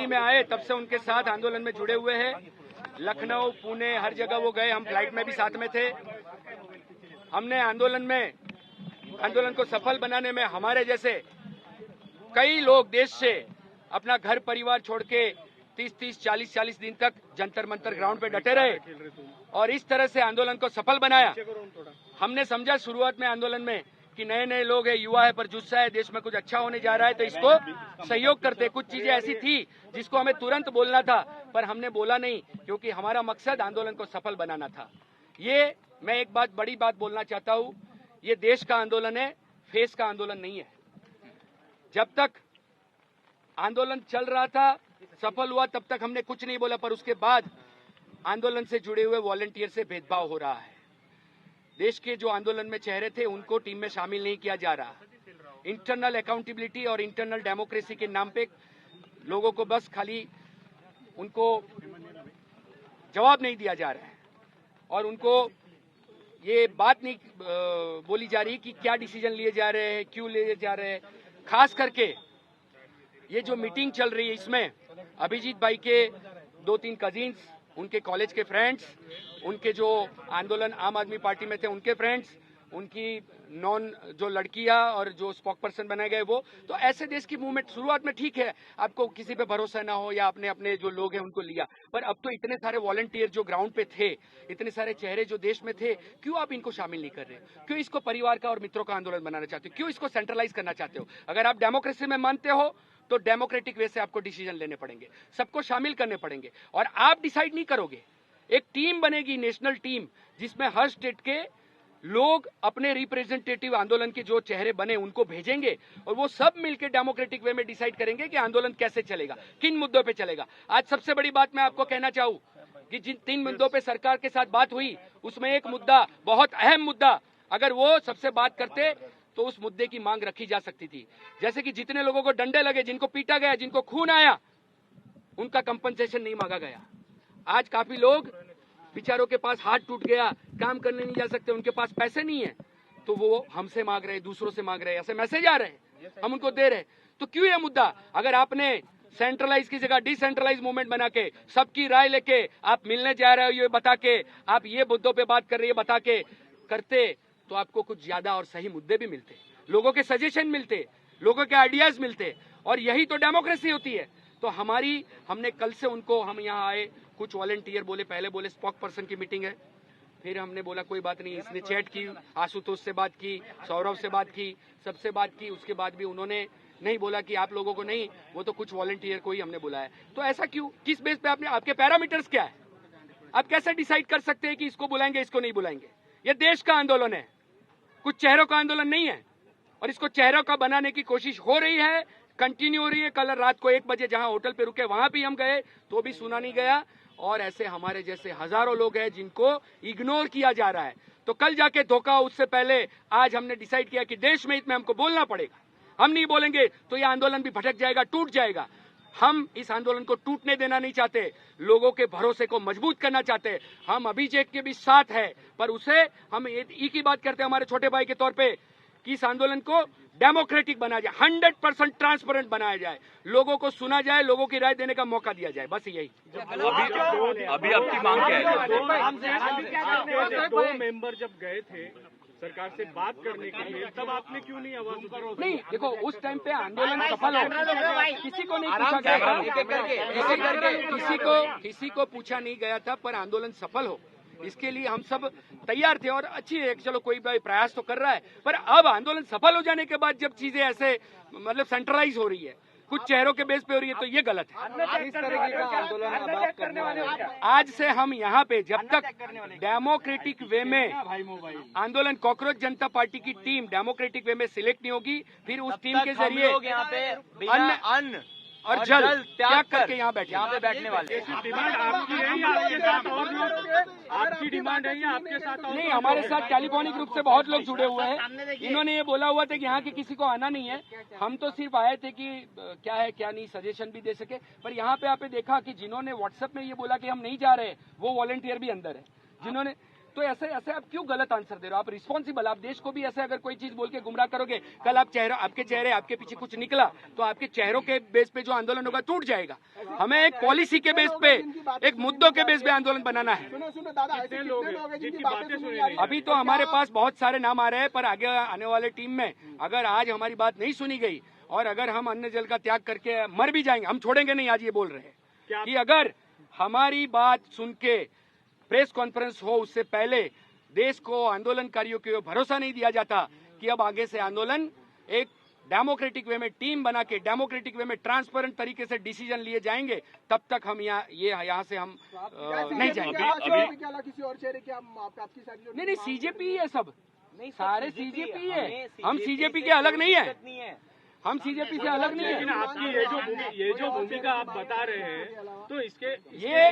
दिल्ली में आए तब से उनके साथ आंदोलन में जुड़े हुए हैं। लखनऊ, पुणे, हर जगह वो गए, हम फ्लाइट में भी साथ में थे। हमने आंदोलन को सफल बनाने में हमारे जैसे कई लोग देश से अपना घर परिवार छोड़ के 30-30, 40-40 दिन तक जंतर मंतर ग्राउंड पे डटे रहे और इस तरह से आंदोलन को सफल बनाया। हमने समझा शुरुआत में आंदोलन में कि नए नए लोग हैं, युवा है, पर जुस्सा है, देश में कुछ अच्छा होने जा रहा है तो इसको सहयोग करते। कुछ चीजें ऐसी थी जिसको हमें तुरंत बोलना था पर हमने बोला नहीं, क्योंकि हमारा मकसद आंदोलन को सफल बनाना था। ये मैं एक बड़ी बात बोलना चाहता हूँ, ये देश का आंदोलन है, फेस का आंदोलन नहीं है। जब तक आंदोलन चल रहा था, सफल हुआ, तब तक हमने कुछ नहीं बोला, पर उसके बाद आंदोलन से जुड़े हुए वॉलंटियर से भेदभाव हो रहा है। देश के जो आंदोलन में चेहरे थे उनको टीम में शामिल नहीं किया जा रहा। इंटरनल अकाउंटेबिलिटी और इंटरनल डेमोक्रेसी के नाम पे लोगों को बस खाली उनको जवाब नहीं दिया जा रहा है और उनको ये बात नहीं बोली जा रही कि क्या डिसीजन लिए जा रहे हैं, क्यों लिए जा रहे हैं। खास करके ये जो मीटिंग चल रही है इसमें अभिजीत भाई के 2-3 कजिन्स, उनके कॉलेज के फ्रेंड्स, उनके जो आंदोलन आम आदमी पार्टी में थे उनके फ्रेंड्स, उनकी नॉन जो लड़कियां और जो स्पोक पर्सन बनाए गए वो, तो ऐसे देश की मूवमेंट शुरुआत में ठीक है, आपको किसी पे भरोसा ना हो या आपने अपने जो लोग हैं उनको लिया, पर अब तो इतने सारे वॉलंटियर जो ग्राउंड पे थे, इतने सारे चेहरे जो देश में थे, क्यों आप इनको शामिल नहीं कर रहे? क्यों इसको परिवार का और मित्रों का आंदोलन बनाना चाहते हो? क्यों इसको सेंट्रलाइज करना चाहते हो? अगर आप डेमोक्रेसी में मानते हो तो डेमोक्रेटिक वे से आपको डिसीजन लेने पड़ेंगे, सबको शामिल करने पड़ेंगे और आप डिसाइड नहीं करोगे। एक टीम बनेगी, नेशनल टीम, जिसमें हर स्टेट के लोग अपने रिप्रेजेंटेटिव आंदोलन के जो चेहरे बने उनको भेजेंगे और वो सब मिलकर डेमोक्रेटिक वे में डिसाइड करेंगे कि आंदोलन कैसे चलेगा, किन मुद्दों पे चलेगा। आज सबसे बड़ी बात मैं आपको कहना चाहूँ कि जिन 3 मुद्दों पे सरकार के साथ बात हुई उसमें एक मुद्दा, बहुत अहम मुद्दा, अगर वो सबसे बात करते तो उस मुद्दे की मांग रखी जा सकती थी। जैसे कि जितने लोगों को डंडे लगे, जिनको पीटा गया, जिनको खून आया, उनका कंपनसेशन नहीं मांगा गया। आज काफी लोग बेचारों के पास हाथ टूट गया, काम करने नहीं जा सकते, उनके पास पैसे नहीं है, तो वो हमसे मांग रहे, दूसरों से मांग रहे, ऐसे मैसेज आ रहे हैं, हम उनको दे रहे। तो क्यों ये मुद्दा, अगर आपने सेंट्रलाइज की जगह डिसेंट्रलाइज मूवमेंट बना के सबकी राय लेके आप मिलने जा रहे हो, ये बता के आप ये मुद्दों पे बात कर रही है बता के करते, तो आपको कुछ ज्यादा और सही मुद्दे भी मिलते, लोगों के सजेशन मिलते, लोगों के आइडियाज मिलते, और यही तो डेमोक्रेसी होती है। तो हमने कल से उनको, हम यहाँ आए, कुछ वॉलंटियर बोले, पहले बोले स्पोक पर्सन की मीटिंग है, फिर हमने बोला कोई बात नहीं, इसने चैट की, आशुतोष से बात की, सौरभ से बात की, सबसे बात की, उसके बाद भी उन्होंने नहीं बोला कि आप लोगों को नहीं, वो तो कुछ वॉलंटियर को ही हमने बुलाया। तो ऐसा क्यों, किस बेस पे आपने, आपके पैरामीटर्स क्या है? आप कैसे डिसाइड कर सकते हैं कि इसको बुलाएंगे, इसको नहीं बुलाएंगे? ये देश का आंदोलन है, कुछ चेहरों का आंदोलन नहीं है, और इसको चेहरों का बनाने की कोशिश हो रही है, कंटिन्यू हो रही है। कल रात को 1 बजे जहां होटल पे रुके वहां भी हम गए तो भी सुना नहीं गया, और ऐसे हमारे जैसे हजारों लोग हैं जिनको इग्नोर किया जा रहा है। तो कल जाके धोखा, उससे पहले आज हमने डिसाइड किया कि देश में हित में हमको बोलना पड़ेगा। हम नहीं बोलेंगे तो यह आंदोलन भी भटक जाएगा, टूट जाएगा। हम इस आंदोलन को टूटने देना नहीं चाहते, लोगों के भरोसे को मजबूत करना चाहते। हम अभिषेक के भी साथ है, पर उसे हम एक ही बात करते हैं हमारे छोटे भाई के तौर पे कि इस आंदोलन को डेमोक्रेटिक बनाया जाए, 100% ट्रांसपेरेंट बनाया जाए, लोगों को सुना जाए, लोगों की राय देने का मौका दिया जाए, बस यही। अभी आपकी मांग क्या है? 2 मेंबर जब गए थे सरकार से बात करने के लिए, तब आपने क्यों नहीं आवाज उठाई? नहीं, देखो उस टाइम पे आंदोलन सफल हो, किसी को नहीं पूछा गया, किसी को पूछा नहीं गया था, पर आंदोलन सफल हो इसके लिए हम सब तैयार थे। और अच्छी है, चलो कोई प्रयास तो कर रहा है, पर अब आंदोलन सफल हो जाने के बाद जब चीजें ऐसे मतलब सेंट्रलाइज हो रही है, कुछ चेहरों के बेस पे हो रही है, तो ये गलत है। इस तरह का आंदोलन अब आप करने वाले हो क्या? आज से हम यहाँ पे जब तक डेमोक्रेटिक वे में आंदोलन, कॉकरोच जनता पार्टी की टीम डेमोक्रेटिक वे में सिलेक्ट नहीं होगी, फिर उस टीम के जरिए यहाँ पे अन्न और जल त्याग करके यहाँ पे बैठने वाले। डिमांड आपकी है या आपके साथ और लोग, आपकी डिमांड है या आपके साथ और? नहीं, हमारे साथ टेलीफोनिक रूप से बहुत लोग जुड़े हुए हैं। इन्होंने ये बोला हुआ था कि यहाँ के किसी को आना नहीं है, हम तो सिर्फ आए थे कि क्या है क्या नहीं सजेशन भी दे सके। पर यहाँ पे आपने देखा कि जिन्होंने व्हाट्सएप में ये बोला कि हम नहीं जा रहे, वो वॉलंटियर भी अंदर है, जिन्होंने तो ऐसे ऐसे आप क्यों गलत आंसर दे रहे हो? आप रिस्पॉन्सिबल, आप देश को भी ऐसे अगर कोई चीज बोल के गुमराह करोगे, कल आप आपके चेहरे आपके पीछे कुछ निकला तो आपके चेहरों के बेस पे जो आंदोलन होगा टूट जाएगा। हमें एक पॉलिसी के बेस पे, एक मुद्दों के बेस पे आंदोलन बनाना है। अभी तो हमारे पास बहुत सारे नाम आ रहे हैं, पर आगे आने वाले टीम में अगर आज हमारी बात नहीं सुनी गई और अगर हम अन्न जल का त्याग करके मर भी जाएंगे, हम छोड़ेंगे नहीं। आज ये बोल रहे हैं कि अगर हमारी बात सुन के प्रेस कॉन्फ्रेंस हो उससे पहले देश को, आंदोलनकारियों को भरोसा नहीं दिया जाता कि अब आगे से आंदोलन एक डेमोक्रेटिक वे में टीम बना के, डेमोक्रेटिक वे में ट्रांसपेरेंट तरीके से डिसीजन लिए जाएंगे, तब तक हम यहाँ से हम नहीं जाएंगे। नहीं, सीजेपी है, सब सारे सीजेपी है, हम सीजेपी के अलग नहीं है, हम सीजेपी से अलग नहीं है। लेकिन आपकी ये जो भूमिका आप बता रहे हैं, तो इसके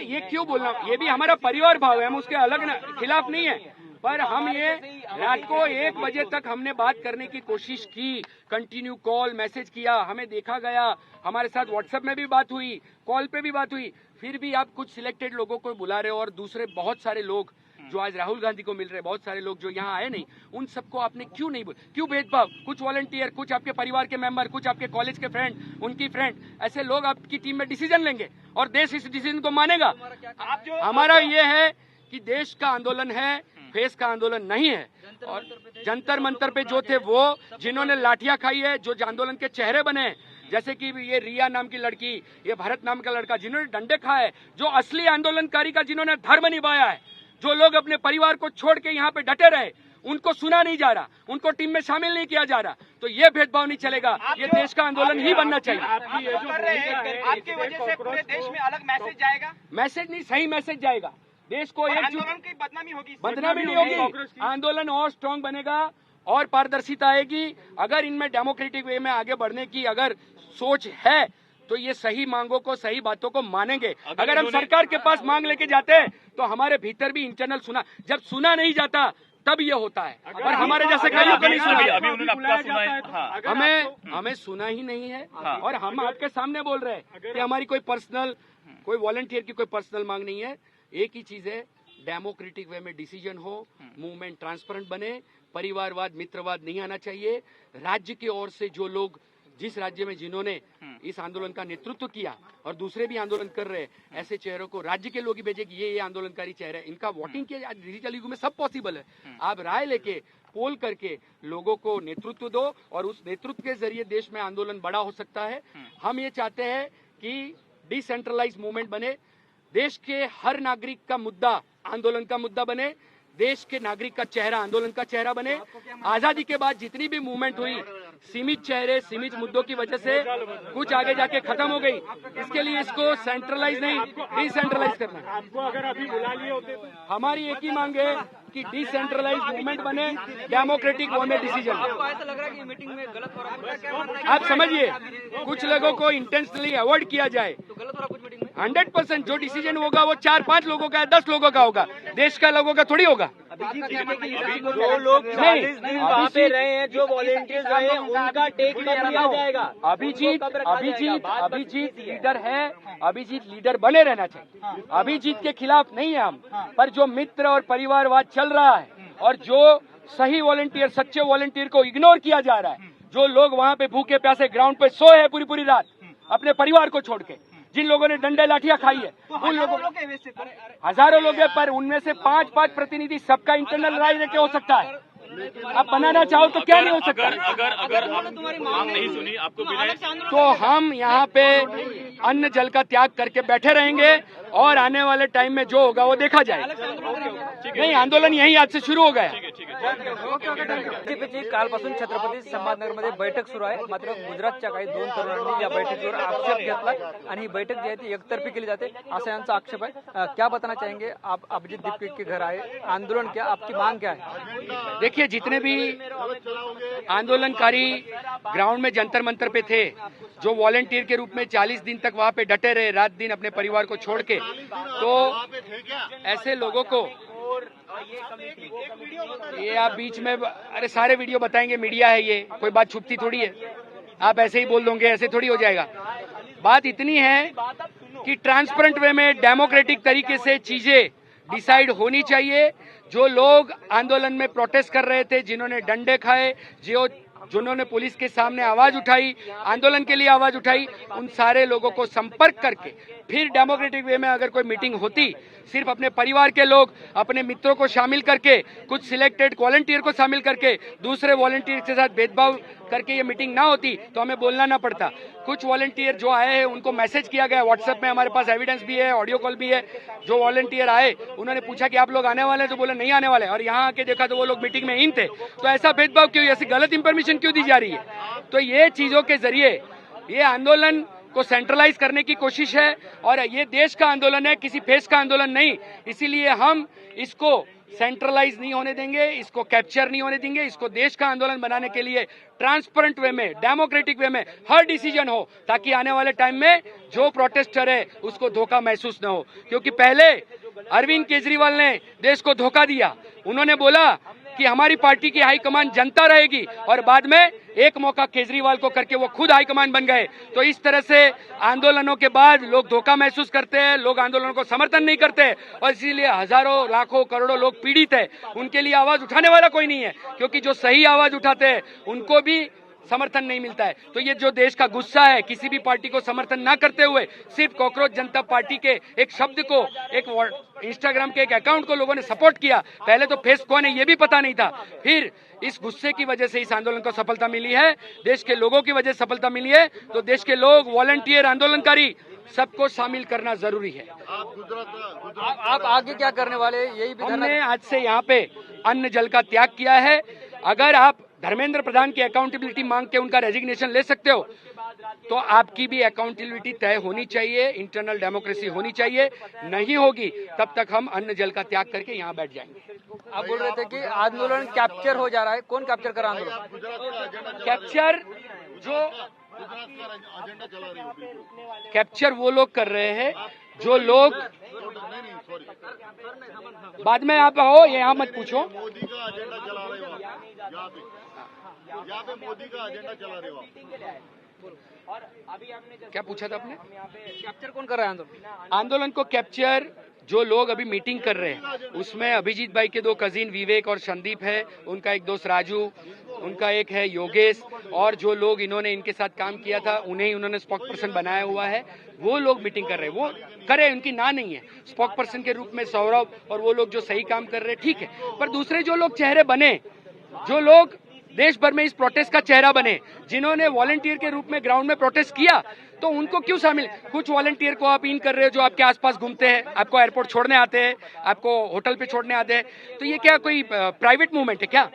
ये क्यों बोलना, ये भी हमारा परिवार भाव है, हम उसके अलग खिलाफ नहीं है। पर हम ये रात को 1 बजे तक हमने बात करने की कोशिश की, कंटिन्यू कॉल मैसेज किया, हमें देखा गया, हमारे साथ व्हाट्सएप में भी बात हुई, कॉल पे भी बात हुई, फिर भी आप कुछ सिलेक्टेड लोगों को बुला रहे हो और दूसरे बहुत सारे लोग जो आज राहुल गांधी को मिल रहे हैं, बहुत सारे लोग जो यहाँ आए नहीं, उन सबको आपने क्यों नहीं क्यों भेदभाव? कुछ वॉलंटियर, कुछ आपके परिवार के मेंबर, कुछ आपके कॉलेज के फ्रेंड, उनकी फ्रेंड, ऐसे लोग आपकी टीम में डिसीजन लेंगे और देश इस डिसीजन को मानेगा। हमारा ये है कि देश का आंदोलन है, फेस का आंदोलन नहीं है। और जंतर मंतर पे जो थे वो, जिन्होंने लाठियां खाई है, जो आंदोलन के चेहरे बने, जैसे कि ये रिया नाम की लड़की, ये भरत नाम का लड़का, जिन्होंने डंडे खाए, जो असली आंदोलनकारी का जिन्होंने धर्म निभाया है, जो लोग अपने परिवार को छोड़ के यहाँ पे डटे रहे, उनको सुना नहीं जा रहा, उनको टीम में शामिल नहीं किया जा रहा, तो ये भेदभाव नहीं चलेगा। ये देश का आंदोलन ही बनना चाहिए। आपकी वजह से पूरे देश में अलग मैसेज जाएगा? मैसेज नहीं, सही मैसेज जाएगा। देश को एक आंदोलन की बदनामी होगी, बदनामी नहीं होगी, आंदोलन और स्ट्रांग बनेगा और पारदर्शिता आएगी। अगर इनमें डेमोक्रेटिक वे में आगे बढ़ने की अगर सोच है तो ये सही मांगों को, सही बातों को मानेंगे। अगर हम सरकार के पास मांग लेके जाते हैं तो हमारे भीतर भी इंटरनल सुना, जब सुना नहीं जाता तब ये होता है। और हमारे जैसे कईयों को नहीं सुना, हमें सुना ही नहीं है। और हम आपके सामने बोल रहे हैं कि हमारी कोई पर्सनल, कोई वॉलंटियर की कोई पर्सनल मांग नहीं है। एक ही चीज है, डेमोक्रेटिक वे में डिसीजन हो, मूवमेंट ट्रांसपेरेंट बने, परिवारवाद, मित्रवाद नहीं आना चाहिए। राज्य की ओर से जो लोग, जिस राज्य में जिन्होंने इस आंदोलन का नेतृत्व किया और दूसरे भी आंदोलन कर रहे हैं, ऐसे चेहरों को राज्य के लोग ही भेजे कि ये आंदोलनकारी चेहरे, इनका वोटिंग किया। आज डिजिटल युग में सब पॉसिबल है। आप राय लेके, पोल करके लोगों को नेतृत्व दो और उस नेतृत्व के जरिए देश में आंदोलन बड़ा हो सकता है। हम ये चाहते हैं कि डिसेंट्रलाइज मूवमेंट बने, देश के हर नागरिक का मुद्दा आंदोलन का मुद्दा बने, देश के नागरिक का चेहरा आंदोलन का चेहरा बने। आजादी के बाद जितनी भी मूवमेंट हुई, सीमित चेहरे, सीमित मुद्दों की वजह से कुछ आगे जाके खत्म हो गई। इसके लिए इसको सेंट्रलाइज नहीं, डिसेंट्रलाइज करना है। आपको अगर अभी बुला लिए होते तो हमारी एक ही मांग है कि डिसेंट्रलाइज मूवमेंट बने, डेमोक्रेटिक वे में डिसीजन। आपको ऐसा लग रहा है कि मीटिंग में गलत हो रहा है? आप समझिए, कुछ लोगों को इंटेंशनली अवॉइड किया जाए। तो गलत हो रहा है कुछ मीटिंग में? 100% जो डिसीजन होगा वो 4-5 लोगों का है, 10 लोगों का होगा, देश का लोगों का थोड़ी होगा। जो लोग 40 दिन वहाँ पे रहे हैं, जो वॉलेंटियर्स रहे हैं, उनका टेक कब लिया जाएगा? अभिजीत लीडर है, अभिजीत लीडर बने रहना चाहिए। अभिजीत के खिलाफ नहीं है हम, पर जो मित्र और परिवारवाद चल रहा है और जो सही वॉलेंटियर, सच्चे वॉलेंटियर को इग्नोर किया जा रहा है, जो लोग वहाँ पे भूखे प्यासे ग्राउंड पे सोए हैं पूरी रात अपने परिवार को छोड़ के, जिन लोगों ने डंडे लाठियां खाई है, उन लोगों, हजारों लोग हैं, पर उनमें से 5-5 प्रतिनिधि, सबका इंटरनल राय लेके हो सकता है। आप बनाना चाहो तो क्या नहीं हो सकता। अगर मांग नहीं सुनी आपको तो हम यहाँ पे अन्न जल का त्याग करके बैठे रहेंगे और आने वाले टाइम में जो होगा वो देखा जाएगा। नहीं, आंदोलन यही आज से शुरू हो गया। कालपासून छत्रपती संभाजीनगरमध्ये बैठक सुरू आहे। मात्र गुजरातच्या काही 2 तरुणांनी या बैठकीवर आक्षेप घेतला आणि ही बैठक जी आहे ती एकतर्फी केली जाते असा यांचा आक्षेप आहे। क्या बताना चाहेंगे आप? अभिजीत दीपके के घर आए, आंदोलन क्या, आपकी मांग क्या है? देखिए, जितने भी आंदोलनकारी ग्राउंड में जंतर मंतर पे थे, जो वॉलंटियर के रूप में 40 दिन तक वहाँ पे डटे रहे, रात दिन अपने परिवार को छोड़ के, तो ऐसे लोगों को ये आप बीच में, अरे सारे वीडियो बताएंगे, मीडिया है ये, कोई बात छुपती थोड़ी है। आप ऐसे ही बोल दोगे, ऐसे थोड़ी हो जाएगा। बात इतनी है कि ट्रांसपेरेंट वे में, डेमोक्रेटिक तरीके से चीजें डिसाइड होनी चाहिए। जो लोग आंदोलन में प्रोटेस्ट कर रहे थे, जिन्होंने डंडे खाए, जिन्होंने पुलिस के सामने आवाज उठाई, आंदोलन के लिए आवाज उठाई, उन सारे लोगों को संपर्क करके फिर डेमोक्रेटिक वे में अगर कोई मीटिंग होती, सिर्फ अपने परिवार के लोग, अपने मित्रों को शामिल करके, कुछ सिलेक्टेड वॉलंटियर को शामिल करके, दूसरे वॉलंटियर के साथ भेदभाव करके ये मीटिंग ना होती तो हमें बोलना ना पड़ता। कुछ वॉलंटियर जो आए हैं उनको मैसेज किया गया व्हाट्सएप में, हमारे पास एविडेंस भी है, ऑडियो कॉल भी है। जो वॉलंटियर आए उन्होंने पूछा कि आप लोग आने वाले हैं, तो बोले नहीं आने वाले, और यहाँ आके देखा तो वो लोग मीटिंग में इन थे। तो ऐसा भेदभाव क्यों, ऐसी गलत इंफॉर्मेशन क्यों दी जा रही है? तो ये चीजों के जरिए ये आंदोलन को सेंट्रलाइज करने की कोशिश है, और ये देश का आंदोलन है, किसी फेस का आंदोलन नहीं। इसीलिए हम इसको सेंट्रलाइज नहीं होने देंगे, इसको कैप्चर नहीं होने देंगे। इसको देश का आंदोलन बनाने के लिए ट्रांसपेरेंट वे में, डेमोक्रेटिक वे में हर डिसीजन हो, ताकि आने वाले टाइम में जो प्रोटेस्टर है उसको धोखा महसूस न हो। क्योंकि पहले अरविंद केजरीवाल ने देश को धोखा दिया। उन्होंने बोला कि हमारी पार्टी की हाईकमान जनता रहेगी, और बाद में एक मौका केजरीवाल को करके वो खुद हाईकमान बन गए। तो इस तरह से आंदोलनों के बाद लोग धोखा महसूस करते हैं, लोग आंदोलनों को समर्थन नहीं करते, और इसीलिए हजारों लाखों करोड़ों लोग पीड़ित है। उनके लिए आवाज उठाने वाला कोई नहीं है, क्योंकि जो सही आवाज उठाते हैं उनको भी समर्थन नहीं मिलता है। तो ये जो देश का गुस्सा है, किसी भी पार्टी को समर्थन ना करते हुए सिर्फ कॉकरोच जनता पार्टी के एक शब्द को, एक इंस्टाग्राम के एक अकाउंट को लोगों ने सपोर्ट किया। पहले तो फेस कौन है ये भी पता नहीं था। फिर इस गुस्से की वजह से इस आंदोलन को सफलता मिली है, देश के लोगों की वजह से सफलता मिली है। तो देश के लोग, वॉलंटियर, आंदोलनकारी, सबको शामिल करना जरूरी है। आप आगे क्या करने वाले, यही भी हमने आज से यहाँ पे अन्न जल का त्याग किया है। अगर आप धर्मेंद्र प्रधान की अकाउंटेबिलिटी मांग के उनका रेजिग्नेशन ले सकते हो, तो आपकी भी अकाउंटेबिलिटी तय होनी चाहिए, इंटरनल डेमोक्रेसी होनी चाहिए। नहीं होगी तब तक हम अन्न जल का त्याग करके यहाँ बैठ जाएंगे। आप बोल रहे थे कि आंदोलन कैप्चर हो जा रहा है, कौन कैप्चर कर रहा है आंदोलन? कैप्चर वो लोग कर रहे हैं जो लोग, बाद में आप आओ, यहाँ मत पूछो। मोदी का एजेंडा चला रहे हो यहाँ पे मोदी का एजेंडा चला रहे हो। क्या पूछा था आपने? कैप्चर कौन कर रहा है आंदोलन? आंदोलन को कैप्चर जो लोग अभी मीटिंग कर रहे हैं, उसमें अभिजीत भाई के दो कजिन विवेक और संदीप है, उनका एक दोस्त राजू, उनका एक है योगेश, और जो लोग इन्होंने इनके साथ काम किया था उन्हें ही उन्होंने स्पोक पर्सन बनाया हुआ है। वो लोग मीटिंग कर रहे हैं, वो करे, उनकी ना नहीं है। स्पोक पर्सन के रूप में सौरभ और वो लोग जो सही काम कर रहे हैं, ठीक है। पर दूसरे जो लोग चेहरे बने, जो लोग देश भर में इस प्रोटेस्ट का चेहरा बने, जिन्होंने वॉलंटियर के रूप में ग्राउंड में प्रोटेस्ट किया, तो उनको क्यों शामिल? कुछ वॉलंटियर को आप इन कर रहे हो जो आपके आसपास घूमते हैं, आपको एयरपोर्ट छोड़ने आते हैं, आपको होटल पे छोड़ने आते हैं। तो ये क्या कोई प्राइवेट मूवमेंट है क्या?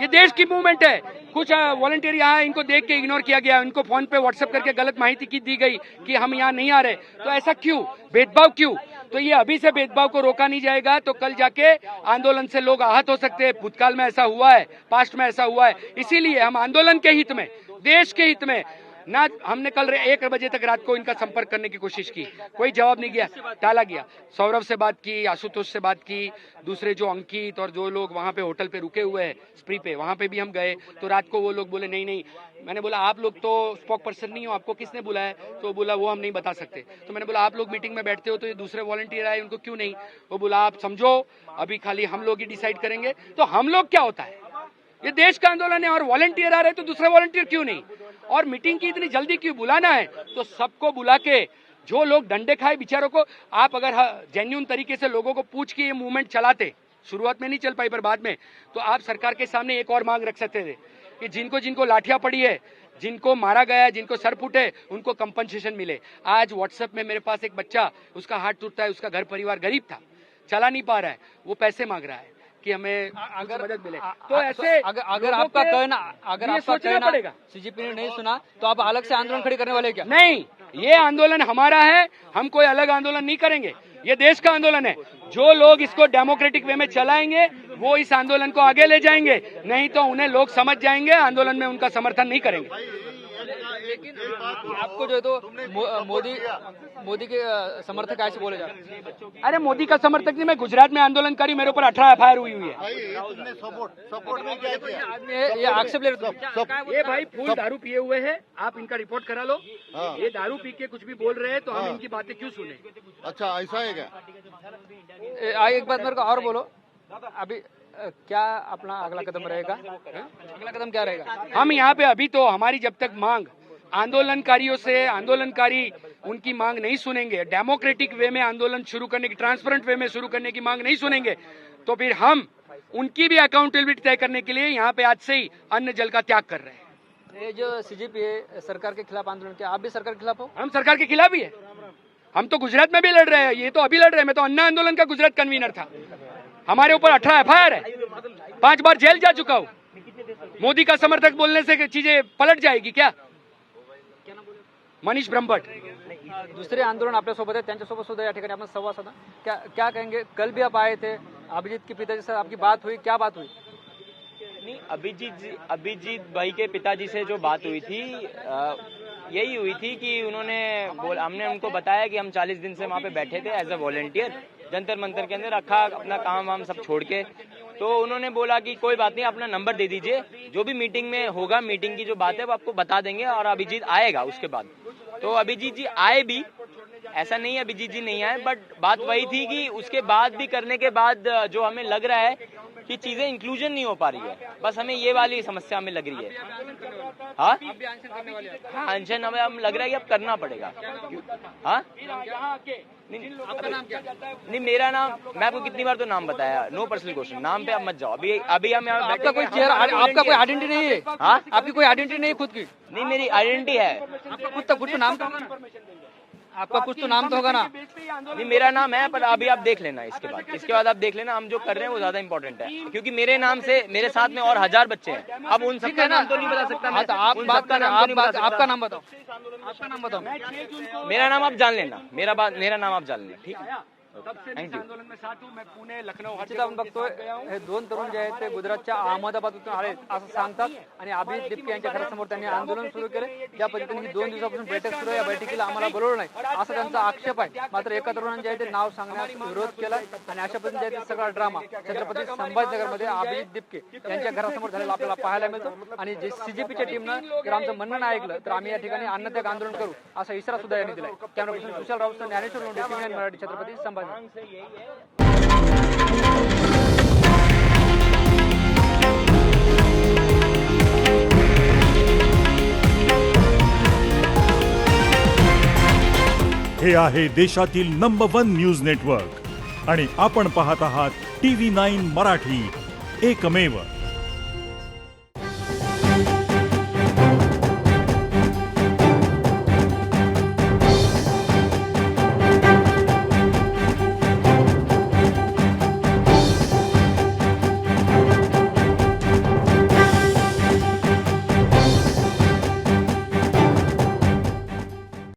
ये देश की मूवमेंट है। कुछ वॉलंटियर यहाँ, इनको देख के इग्नोर किया गया, इनको फोन पे व्हाट्सएप करके गलत माहिती की दी गई कि हम यहाँ नहीं आ रहे। तो ऐसा क्यों? भेदभाव क्यों? तो ये अभी से भेदभाव को रोका नहीं जाएगा तो कल जाके आंदोलन से लोग आहत हो सकते हैं। भूतकाल में ऐसा हुआ है, पास्ट में ऐसा हुआ है। इसीलिए हम आंदोलन के हित में, देश के हित में ना, हमने कल 1 बजे तक रात को इनका संपर्क करने की कोशिश की, कोई जवाब नहीं गया, टाला गया। सौरभ से बात की, आशुतोष से बात की, दूसरे जो अंकित और जो लोग वहाँ पे होटल पे रुके हुए हैं स्प्री पे, वहाँ पे भी हम गए। तो रात को वो लोग बोले नहीं नहीं, मैंने बोला आप लोग तो स्पोक पर्सन नहीं हो, आपको किसने बुलाया है? तो बोला वो हम नहीं बता सकते। तो मैंने बोला आप लोग मीटिंग में बैठते हो तो ये दूसरे वॉलंटियर आए, उनको क्यों नहीं? वो बोला आप समझो, अभी खाली हम लोग ही डिसाइड करेंगे। तो हम लोग क्या होता है? ये देश का आंदोलन है और वॉलंटियर आ रहे तो दूसरे वॉलंटियर क्यों नहीं? और मीटिंग की इतनी जल्दी क्यों? बुलाना है तो सबको बुला के, जो लोग डंडे खाए बेचारों को, आप अगर जेन्युइन तरीके से लोगों को पूछ के ये मूवमेंट चलाते, शुरुआत में नहीं चल पाई पर बाद में, तो आप सरकार के सामने एक और मांग रख सकते थे कि जिनको जिनको लाठियां पड़ी है, जिनको मारा गया है, जिनको सर फूटे, उनको कंपनसेशन मिले। आज व्हाट्सएप में मेरे पास एक बच्चा, उसका हाथ टूटता है, उसका घर परिवार गरीब था, चला नहीं पा रहा है, वो पैसे मांग रहा है कि हमें अगर मदद मिले। तो ऐसे अगर आपका कहना सीजेपी ने नहीं सुना तो आप अलग से आंदोलन खड़ी करने वाले क्या? नहीं, ये आंदोलन हमारा है, हम कोई अलग आंदोलन नहीं करेंगे। ये देश का आंदोलन है। जो लोग इसको डेमोक्रेटिक वे में चलाएंगे वो इस आंदोलन को आगे ले जाएंगे, नहीं तो उन्हें लोग समझ जाएंगे, आंदोलन में उनका समर्थन नहीं करेंगे। लेकिन आपको जो है तो मोदी के समर्थक ऐसे बोले जा रहे हैं। अरे मोदी का समर्थक नहीं, मैं गुजरात में आंदोलनकारी, मेरे ऊपर 18 FIR हुई है। तुमने सपोर्ट में क्या किया? ये आक्षेप ले रहे। ये भाई फुल दारू पिए हुए हैं, आप इनका रिपोर्ट करा लो। ये दारू पी के कुछ भी बोल रहे हैं तो हम इनकी बातें क्यों सुने? अच्छा ऐसा है क्या? एक बात मेरे को और बोलो, अभी क्या अपना अगला कदम रहेगा? अगला कदम क्या रहेगा? हम यहाँ पे अभी तो हमारी जब तक मांग आंदोलनकारियों से आंदोलनकारी उनकी मांग नहीं सुनेंगे, डेमोक्रेटिक वे में आंदोलन शुरू करने की, ट्रांसपेरेंट वे में शुरू करने की मांग नहीं सुनेंगे, तो फिर हम उनकी भी अकाउंटेबिलिटी तय करने के लिए यहाँ पे आज से ही अन्न जल का त्याग कर रहे हैं। ये जो सीजेपी है सरकार के खिलाफ आंदोलन किया, आप भी सरकार के खिलाफ हो? हम सरकार के खिलाफ ही है। हम तो गुजरात में भी लड़ रहे हैं, ये तो अभी लड़ रहे हैं। मैं तो अन्ना आंदोलन का गुजरात कन्वीनर था। हमारे ऊपर 18 एफआईआर है, 5 बार जेल जा चुका हूँ। मोदी का समर्थक बोलने से चीजें पलट जाएगी क्या? मनीष ब्रह्मभट्ट। दुसरे आंदोलन आपल्यासोबत आहे, त्यांच्यासोबत सुद्धा या ठिकाणी आपण संवाद साधा। क्या कहेंगे? कल भी आप आए थे, अभिजीत के पिताजी से आपकी बात हुई, क्या बात हुई? नहीं, अभिजीत भाई के पिताजी से जो बात हुई थी यही हुई थी कि हमने उनको बताया कि हम 40 दिन से वहाँ पे बैठे थे as a volunteer, Jantar Mantar के अंदर रखा अपना काम वाम सब छोड़ के। तो उन्होंने बोला कि कोई बात नहीं, अपना नंबर दे दीजिए, जो भी मीटिंग में होगा, मीटिंग की जो बात है वो आपको बता देंगे, और अभिजीत आएगा उसके बाद। तो अभिजीत जी आए भी, ऐसा नहीं है अभिजीत जी नहीं आए, बट बात वही थी कि उसके बाद भी करने के बाद जो हमें लग रहा है कि चीजें इंक्लूजन नहीं हो पा रही है, बस हमें ये वाली समस्या हमें लग रही है। हाँ, अनशन हमें लग रहा है कि अब करना पड़ेगा। हाँ, नहीं मेरा नाम, मैं आपको कितनी बार तो नाम बताया, नो पर्सनल क्वेश्चन, नाम पे आप मत जाओ। अभी हम यहाँ आपका कोई चेहरा, आपका कोई आइडेंटिटी नहीं है? हाँ, आपकी कोई आइडेंटिटी नहीं खुद की? नहीं, मेरी आइडेंटिटी है। आपका कुछ तो नाम तो होगा ना? आपका कुछ तो नाम तो होगा ना? नहीं, मेरा नाम है, पर अभी आप देख लेना, इसके बाद आप देख लेना। हम जो कर रहे हैं वो ज्यादा इंपॉर्टेंट है, क्योंकि मेरे नाम से मेरे साथ में और 1000 बच्चे हैं। अब उन सबका नाम तो नहीं बता सकता मैं। आप बात कर, आपका नाम बताओ, आपका नाम बताओ। मेरा नाम आप जान लेना, मेरा नाम आप जान लेना, ठीक है? तब से मैं इस आंदोलन में साथ हूँ। मैं पुणे, लखनौ हर आपण बघतोय हे दोन तरुण जे आहेत ते गुजरातच्या अहमदाबादतून आले असं सांगतात, आणि अभिजीत दिपके यांच्या घरासमोर त्यांनी आंदोलन सुरू केले। ज्या पद्धतीने ही 2 दिवसापासून बैठक सुरू आहे, या बैठकीला आम्हाला बोलवलं नाही असा त्यांचा आक्षेप आहे। मात्र एका तरुणाने जे आहे ते नाव सांगण्यास विरोध केला, आणि अशा पद्धतीने जे आहे ते सगळा ड्रामा छत्रपती संभाजीनगरमध्ये अभिजीत दिपके यांच्या घरासमोर झालेला आपल्याला पाहायला मिळतो। आणि जे सीजेपीच्या टीमनं जर आमचं म्हणणं नाही ऐकलं तर आम्ही या ठिकाणी अन्नत्याग आंदोलन करू असा इशारा सुद्धा यांनी दिलाय। Camera person Sushal Raut, Dnyaneshwar Londhe, TV nine Marathi, Chhatrapati Sambhajinagar. हे आहे देशातील नंबर 1 न्यूज नेटवर्क आणि आपण पाहत आहात TV9 मराठी, एकमेव।